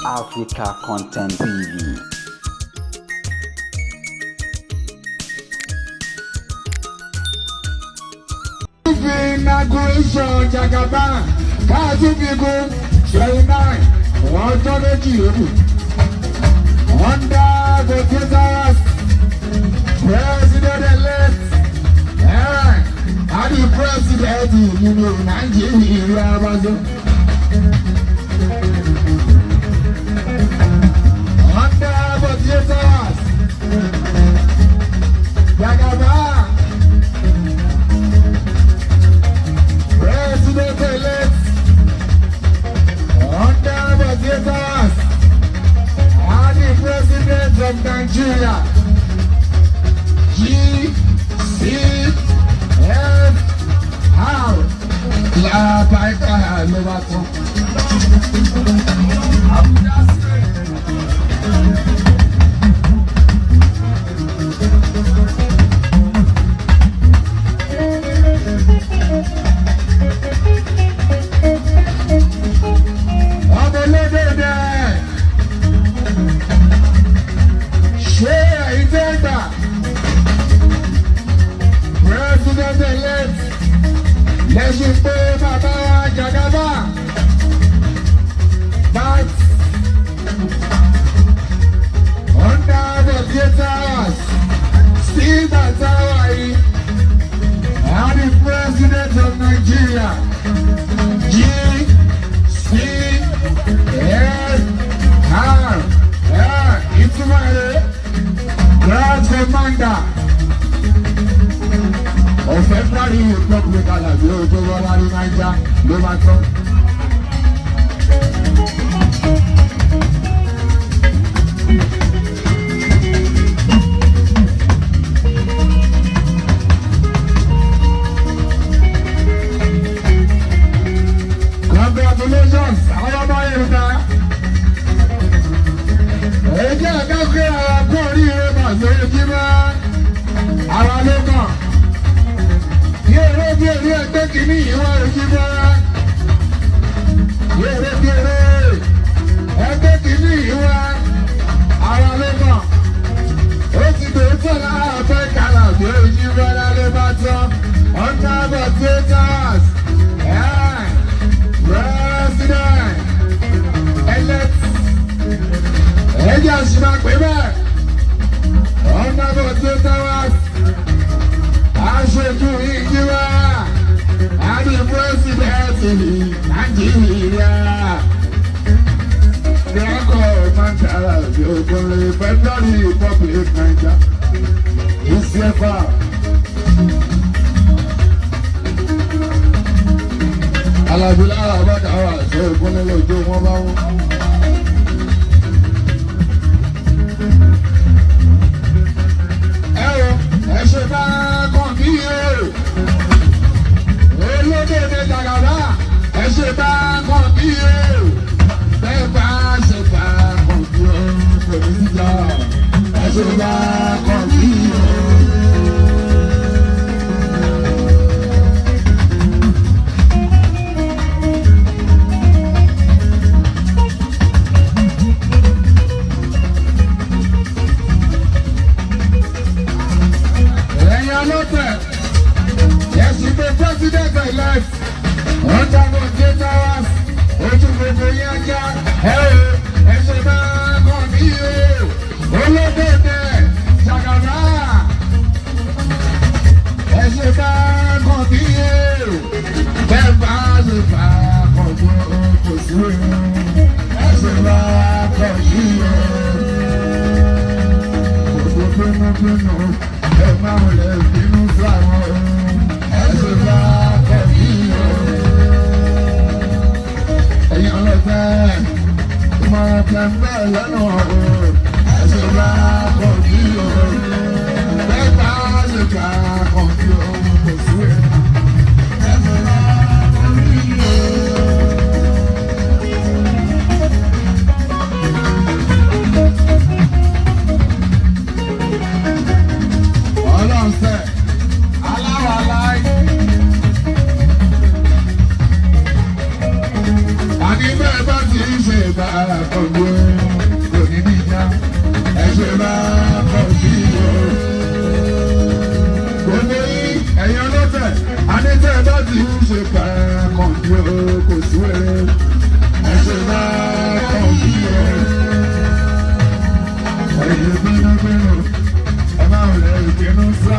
Africa Content TV. Inauguration Jagaba, Kazubigu, 29, Autonomy, under the Texas President-elect, and the President of Nigeria, under the Texas Jagaba. President-elect under the Texas and the President of Nigeria, GCFR. La Paika Lovato. President-elect, lẹ́sìn pé bàbá wa Jagaba, but under the theatres, still Batawai, and the President of Nigeria, GCFR, Itumare, Grand Commander of February Republic Alabi Ojo Wawari Naija ló máa tán. Congratulations àwọn ọmọ Yorùbá. Èyí ẹ̀ka pé àwọn akó oríire màá ṣe é jí mọ́ ara ló kàn. Yere ẹgbẹ́ kìíní ìwọ òjì bọ́ra. Yere ẹgbẹ́ kìíní ìwọ ara ló mọ̀. Ó ti bèèrè tán lára fẹ́ kàlà bí òjì bọ́ra ló bá tán. Under the Texas, President-elect. Ẹ̀jẹ̀ àṣìmá pé bẹ́ẹ̀. Under the Texas. Aṣojú ìjìwá àti pírẹsidẹ́ntì Nàìjíríà. Ìyàgò Mantara Ògbóni Federal Republic Naija. Ìṣẹ́fà. Alábílá àbádà wà ṣe Ògbóni lójú wọn bá wọn. Ẹ ṣe bá olódèdè Jagaba, ẹ ṣe bá kàn bí o, bẹ́ẹ̀ bá ṣe bá kàn bí o, kò ní síjà, ẹ ṣe bá kàn bí o. Ẹ̀yin ọlọ́tẹ̀. Yes, you the President-elect. Under the Texas, ojú gbogbo yẹn já. Ẹ ṣe máa kàn mí o. Olódèdè Jagaba. Ẹ ṣe máa kàn mí o. Bẹ́ẹ̀ bá ṣe bá kàn tó kò sí o. Ẹ ṣe máa kàn mí o. Gbogbo pinnu ẹ máa wọlé bínú sáwọn o. Ẹ̀yin ọlọ́tẹ̀ máa tẹ̀ ń bẹ́ẹ̀ lẹ́nu ọ̀rọ̀ ẹ̀sìn bá kọ̀ bí o. Bẹ́ẹ̀ bá ṣe ká kọ̀ bí o kò sí ẹ̀. Ẹ̀sìn bá kọ̀ bí o. Ọlọ́run sẹ́, aláwọ̀ aláì. Àní bẹ́ẹ̀ bá ti ti ń ṣe bá àkọ́gbó kò ní níjà ẹ ṣe bá àkọ́bí o. Gbogbo yín ẹ̀yin ọlọ́tẹ̀ àníjẹ́ bá ti ń ṣe bá àkọ́gbó kò sí wẹ́rẹ́ ẹ ṣe bá àkọ́bí o. Ẹ̀yin bínú bínú ẹ máa ń lẹ ìpinnu sọ.